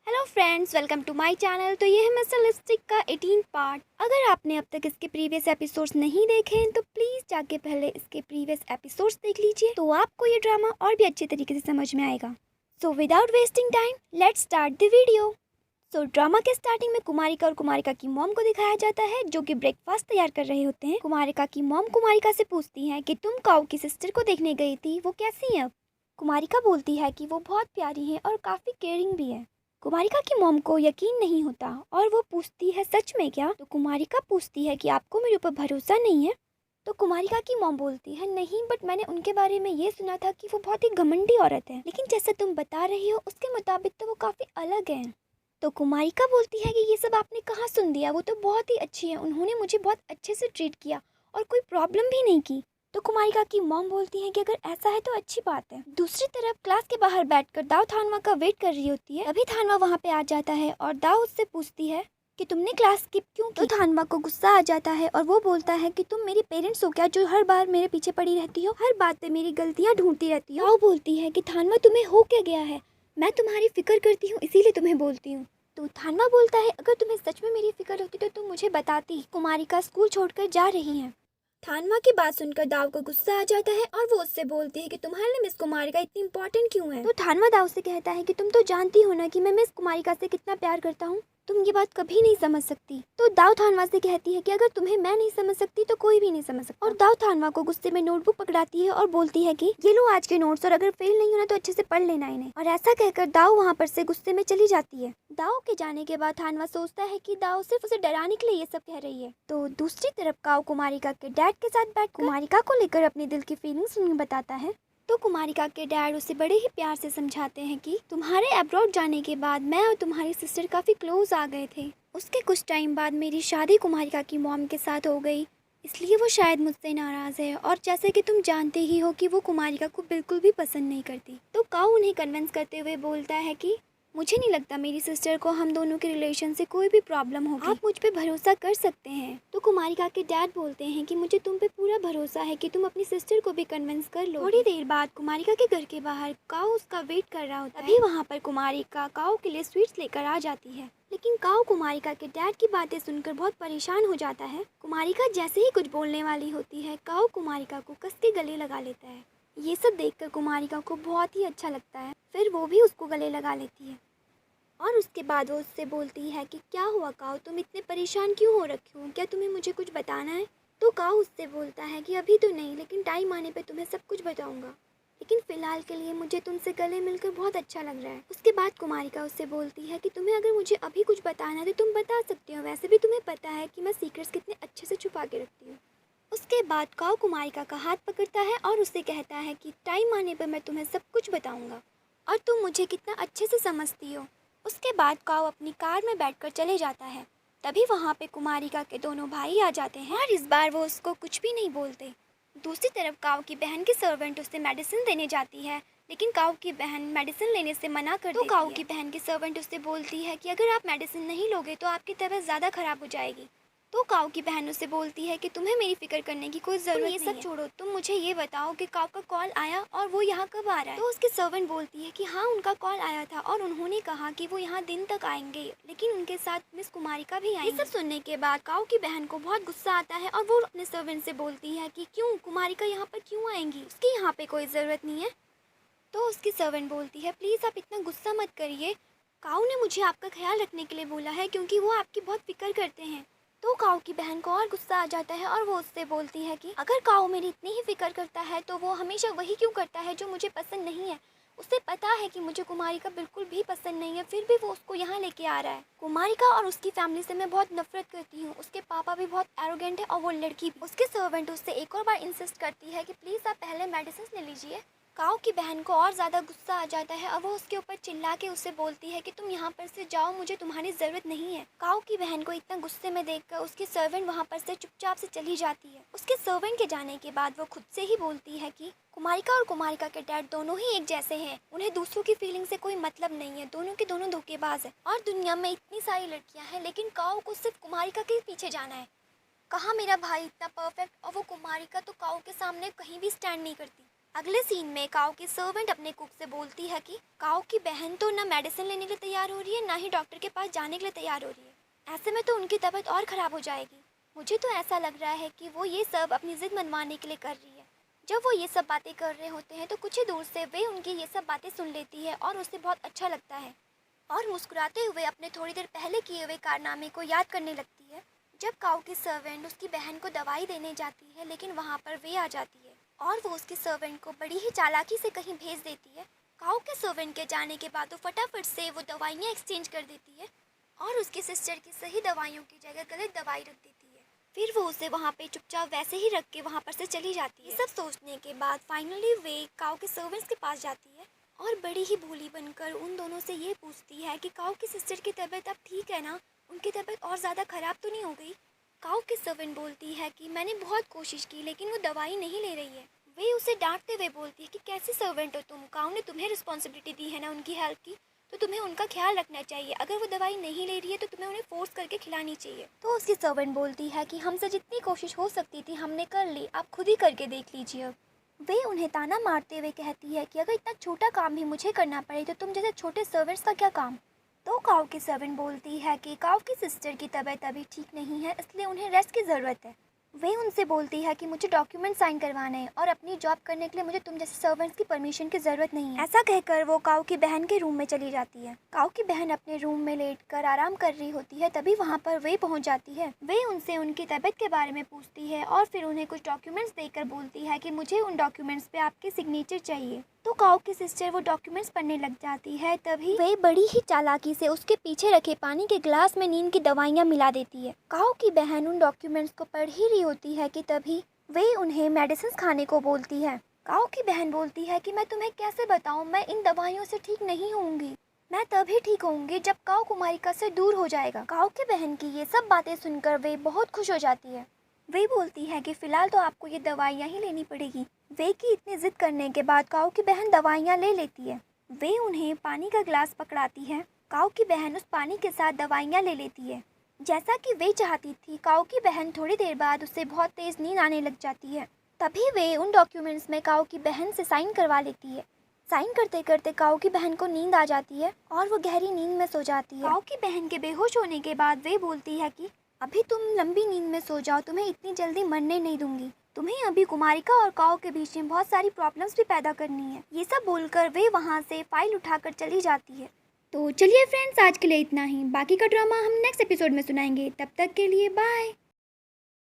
Hello friends, welcome to my channel. तो ये है मिस्टर लिपस्टिक का 18 पार्ट। अगर आपने अब तक इसके प्रीवियस एपिसोड्स नहीं देखे हैं तो प्लीज़ जाके पहले इसके प्रीवियस एपिसोड्स देख लीजिए, तो आपको ये ड्रामा और भी अच्छे तरीके से समझ में आएगा। So without wasting time let's start the video. So drama के स्टार्टिंग में कुमारिका और कुमारिका की मॉम को दिखाया जाता है जो कि ब्रेकफास्ट तैयार कर रहे होते हैं। कुमारिका की मॉम कुमारिका से पूछती है कि तुम काऊ की सिस्टर को देखने गई थी, वो कैसी है अब? कुमारिका बोलती है कि वो बहुत प्यारी है और काफ़ी केयरिंग भी है। कुमारिका की मॉम को यकीन नहीं होता और वो पूछती है सच में क्या? तो कुमारिका पूछती है कि आपको मेरे ऊपर भरोसा नहीं है? तो कुमारिका की मॉम बोलती है नहीं, बट मैंने उनके बारे में ये सुना था कि वो बहुत ही घमंडी औरत है, लेकिन जैसा तुम बता रही हो उसके मुताबिक तो वो काफ़ी अलग है। तो कुमारिका बोलती है कि ये सब आपने कहाँ सुन दिया, वो तो बहुत ही अच्छी है, उन्होंने मुझे बहुत अच्छे से ट्रीट किया और कोई प्रॉब्लम भी नहीं की। तो कुमारिका की मॉम बोलती है कि अगर ऐसा है तो अच्छी बात है। दूसरी तरफ क्लास के बाहर बैठकर दाव थानवा का वेट कर रही होती है। अभी थानवा वहाँ पे आ जाता है और दाव उससे पूछती है कि तुमने क्लास स्किप क्यों की? तो थानवा को गुस्सा आ जाता है और वो बोलता है कि तुम मेरी पेरेंट्स हो क्या, जो हर बार मेरे पीछे पड़ी रहती हो, हर बात पे मेरी गलतियाँ ढूंढती रहती हो? दाव बोलती है कि थानवा तुम्हें हो क्या गया है, मैं तुम्हारी फिक्र करती हूँ इसीलिए तुम्हें बोलती हूँ। तो थानवा बोलता है अगर तुम्हें सच में मेरी फिक्र होती तो तुम मुझे बताती। कुमारिका स्कूल छोड़कर जा रही है। थानवा की बात सुनकर दाव को गुस्सा आ जाता है और वो उससे बोलती है कि तुम्हारे लिए मिस कुमारिका इतनी इंपॉर्टेंट क्यों है? तो थानवा दाव से कहता है कि तुम तो जानती हो ना कि मैं मिस कुमारिका से कितना प्यार करता हूँ, तुम ये बात कभी नहीं समझ सकती। तो दाव थानवा से कहती है कि अगर तुम्हें मैं नहीं समझ सकती तो कोई भी नहीं समझ सकता। और दाव थानवा को गुस्से में नोटबुक पकड़ाती है और बोलती है कि ये लो आज के नोट्स, और अगर फेल नहीं होना तो अच्छे से पढ़ लेना इन्हें। और ऐसा कहकर दाव वहाँ पर से गुस्से में चली जाती है। दाव के जाने के बाद थानवा सोचता है कि दाव सिर्फ उसे डराने के लिए ये सब कह रही है। तो दूसरी तरफ काव कुमारिका के डैड के साथ बैठ कुमारिका को लेकर अपने दिल की फीलिंग्स उन्हें बताता है। तो कुमारिका के डैड उसे बड़े ही प्यार से समझाते हैं कि तुम्हारे अब्रॉड जाने के बाद मैं और तुम्हारी सिस्टर काफ़ी क्लोज आ गए थे। उसके कुछ टाइम बाद मेरी शादी कुमारिका की मॉम के साथ हो गई, इसलिए वो शायद मुझसे नाराज़ है, और जैसे कि तुम जानते ही हो कि वो कुमारिका को बिल्कुल भी पसंद नहीं करती। तो काऊ उन्हें कन्विंस करते हुए बोलता है कि मुझे नहीं लगता मेरी सिस्टर को हम दोनों के रिलेशन से कोई भी प्रॉब्लम होगी, आप मुझ पे भरोसा कर सकते हैं। तो कुमारिका के डैड बोलते हैं कि मुझे तुम पे पूरा भरोसा है कि तुम अपनी सिस्टर को भी कन्विंस कर लो। थोड़ी देर बाद कुमारिका के घर के बाहर काऊ उसका वेट कर रहा होता है। अभी वहाँ पर कुमारिका काऊ के लिए स्वीट्स लेकर आ जाती है, लेकिन काऊ कुमारिका के डैड की बातें सुनकर बहुत परेशान हो जाता है। कुमारिका जैसे ही कुछ बोलने वाली होती है, काऊ कुमारिका को कस के गले लगा लेता है। ये सब देखकर कुमारिका को बहुत ही अच्छा लगता है, फिर वो भी उसको गले लगा लेती है। और उसके बाद वो उससे बोलती है कि क्या हुआ काऊ, तुम इतने परेशान क्यों हो रखे हो, क्या तुम्हें मुझे कुछ बताना है? तो काऊ उससे बोलता है कि अभी तो नहीं, लेकिन टाइम आने पे तुम्हें सब कुछ बताऊंगा, लेकिन फ़िलहाल के लिए मुझे तुमसे गले मिलकर बहुत अच्छा लग रहा है। उसके बाद कुमारिका उससे बोलती है कि तुम्हें अगर मुझे अभी कुछ बताना है तो तुम बता सकती हो, वैसे भी तुम्हें पता है कि मैं सीक्रेट्स कितने अच्छे से छुपा के रखती हूँ। उसके बाद काऊ कुमारिका का हाथ पकड़ता है और उससे कहता है कि टाइम आने पर मैं तुम्हें सब कुछ बताऊंगा और तुम मुझे कितना अच्छे से समझती हो। उसके बाद काऊ अपनी कार में बैठकर चले जाता है। तभी वहाँ पे कुमारिका के दोनों भाई आ जाते हैं और इस बार वो उसको कुछ भी नहीं बोलते। दूसरी तरफ काऊ की बहन की सर्वेंट उसे मेडिसिन देने जाती है, लेकिन काऊ की बहन मेडिसिन लेने से मना कर देती है। तो काऊ की बहन की सर्वेंट उससे बोलती है कि अगर आप मेडिसिन नहीं लोगे तो आपकी तबीयत ज़्यादा खराब हो जाएगी। तो काऊ की बहन उससे बोलती है कि तुम्हें मेरी फिक्र करने की कोई ज़रूरत नहीं है, ये सब छोड़ो, तुम मुझे ये बताओ कि काऊ का कॉल आया और वो यहाँ कब आ रहा है? तो उसकी सर्वेंट बोलती है कि हाँ, उनका कॉल आया था और उन्होंने कहा कि वो यहाँ दिन तक आएंगे, लेकिन उनके साथ मिस कुमारिका भी आएंगी। ये सब सुनने के बाद काऊ की बहन को बहुत गुस्सा आता है और वो अपने सर्वेंट से बोलती है कि क्यों, कुमारिका यहाँ पर क्यों आएंगी, उसकी यहाँ पे कोई ज़रूरत नहीं है। तो उसकी सर्वेंट बोलती है प्लीज़ आप इतना गुस्सा मत करिए, काऊ ने मुझे आपका ख्याल रखने के लिए बोला है क्योंकि वो आपकी बहुत फिक्र करते हैं। तो काऊ की बहन को और गुस्सा आ जाता है और वो उससे बोलती है कि अगर काऊ मेरी इतनी ही फिक्र करता है तो वो हमेशा वही क्यों करता है जो मुझे पसंद नहीं है। उसे पता है कि मुझे कुमारिका बिल्कुल भी पसंद नहीं है, फिर भी वो उसको यहाँ लेके आ रहा है। कुमारिका और उसकी फैमिली से मैं बहुत नफरत करती हूँ, उसके पापा भी बहुत एरोगेंट है और वो लड़की भी। उसके सर्वेंट उससे एक और बार इंसिस्ट करती है कि प्लीज़ आप पहले मेडिसिन ले लीजिए। काऊ की बहन को और ज़्यादा गुस्सा आ जाता है और वो उसके ऊपर चिल्ला के उससे बोलती है कि तुम यहाँ पर से जाओ, मुझे तुम्हारी ज़रूरत नहीं है। काऊ की बहन को इतना गुस्से में देखकर उसकी सर्वेंट वहाँ पर से चुपचाप से चली जाती है। उसके सर्वेंट के जाने के बाद वो खुद से ही बोलती है कि कुमारिका और कुमारिका के डैड दोनों ही एक जैसे हैं, उन्हें दूसरों की फीलिंग से कोई मतलब नहीं है, दोनों के दोनों धोखेबाज है। और दुनिया में इतनी सारी लड़कियाँ हैं, लेकिन काऊ को सिर्फ कुमारिका के पीछे जाना है। कहाँ मेरा भाई इतना परफेक्ट, और वो कुमारिका तो काऊ के सामने कहीं भी स्टैंड नहीं करती। अगले सीन में काओ की सर्वेंट अपने कुक से बोलती है कि काओ की बहन तो ना मेडिसिन लेने के लिए तैयार हो रही है, ना ही डॉक्टर के पास जाने के लिए तैयार हो रही है। ऐसे में तो उनकी तबीयत और ख़राब हो जाएगी। मुझे तो ऐसा लग रहा है कि वो ये सब अपनी ज़िद मनवाने के लिए कर रही है। जब वो ये सब बातें कर रहे होते हैं तो कुछ ही दूर से वे उनकी ये सब बातें सुन लेती है और उसे बहुत अच्छा लगता है और मुस्कुराते हुए अपने थोड़ी देर पहले किए हुए कारनामे को याद करने लगती है। जब काओ की सर्वेंट उसकी बहन को दवाई देने जाती है, लेकिन वहाँ पर वे आ जाती है और वो उसकी सर्वेंट को बड़ी ही चालाकी से कहीं भेज देती है। काओ के सर्वेंट के जाने के बाद वो फटाफट से वो दवाइयाँ एक्सचेंज कर देती है और उसकी सिस्टर की सही दवाइयों की जगह गलत दवाई रख देती है। फिर वो उसे वहाँ पे चुपचाप वैसे ही रख के वहाँ पर से चली जाती है। ये सब सोचने के बाद फाइनली वे काओ के सर्वेंट्स के पास जाती है और बड़ी ही भोली बनकर उन दोनों से ये पूछती है कि काओ की सिस्टर की तबीयत अब ठीक है ना, उनकी तबीयत और ज़्यादा ख़राब तो नहीं हो गई। काओ की सर्वेंट बोलती है कि मैंने बहुत कोशिश की लेकिन वो दवाई नहीं ले रही है। वे उसे डांटते हुए बोलती है कि कैसी सर्वेंट हो तुम, काओ ने तुम्हें रिस्पॉन्सिबिलिटी दी है ना उनकी हेल्थ की, तो तुम्हें उनका ख्याल रखना चाहिए। अगर वो दवाई नहीं ले रही है तो तुम्हें उन्हें फोर्स करके खिलानी चाहिए। तो उसकी सर्वेंट बोलती है कि हमसे जितनी कोशिश हो सकती थी हमने कर ली, आप खुद ही करके देख लीजिए। अब वे उन्हें ताना मारते हुए कहती है कि अगर इतना छोटा काम भी मुझे करना पड़े तो तुम जैसे छोटे सर्वेंट्स का क्या काम। तो काओ की सर्वेंट बोलती है कि काओ की सिस्टर की तबीयत अभी ठीक नहीं है, इसलिए उन्हें रेस्ट की ज़रूरत है। वे उनसे बोलती है कि मुझे डॉक्यूमेंट साइन करवाने हैं और अपनी जॉब करने के लिए मुझे तुम जैसे सर्वेंट्स की परमिशन की ज़रूरत नहीं है। ऐसा कहकर वो काओ की बहन के रूम में चली जाती है। काओ की बहन अपने रूम में लेटकर आराम कर रही होती है, तभी वहाँ पर वे पहुँच जाती है। वे उनसे उनकी तबीयत के बारे में पूछती है और फिर उन्हें कुछ डॉक्यूमेंट्स देकर बोलती है कि मुझे उन डॉक्यूमेंट्स पे आपके सिग्नेचर चाहिए। तो काओ की सिस्टर वो डॉक्यूमेंट्स पढ़ने लग जाती है, तभी वे बड़ी ही चालाकी से उसके पीछे रखे पानी के गिलास में नींद की दवाइयाँ मिला देती है। काओ की बहन उन डॉक्यूमेंट्स को पढ़ ही रही होती है कि तभी वे उन्हें मेडिसिन खाने को बोलती है। काओ की बहन बोलती है कि मैं तुम्हें कैसे बताऊं, मैं इन दवाइयों से ठीक नहीं होंगी, मैं तभी ठीक होंगी जब काओ कुमारिका से दूर हो जाएगा। काओ की बहन की ये सब बातें सुनकर वे बहुत खुश हो जाती है। वे बोलती है कि फ़िलहाल तो आपको ये दवाइयाँ ही लेनी पड़ेगी। वे की इतनी ज़िद करने के बाद काओ की बहन दवाइयाँ ले लेती है। वे उन्हें पानी का गिलास पकड़ाती है। काओ की बहन उस पानी के साथ दवाइयाँ ले लेती है। जैसा कि वे चाहती थी, काओ की बहन थोड़ी देर बाद उससे बहुत तेज़ नींद आने लग जाती है। तभी वे उन डॉक्यूमेंट्स में काओ की बहन से साइन करवा लेती है। साइन करते करते काओ की बहन को नींद आ जाती है और वो गहरी नींद में सो जाती है। काओ की बहन के बेहोश होने के बाद वे बोलती है कि अभी तुम लंबी नींद में सो जाओ, तुम्हें इतनी जल्दी मरने नहीं दूंगी, तुम्हें अभी कुमारिका और काओ के बीच में बहुत सारी प्रॉब्लम्स भी पैदा करनी है। ये सब बोलकर वे वहाँ से फाइल उठाकर चली जाती है। तो चलिए फ्रेंड्स, आज के लिए इतना ही। बाकी का ड्रामा हम नेक्स्ट एपिसोड में सुनाएंगे। तब तक के लिए बाय।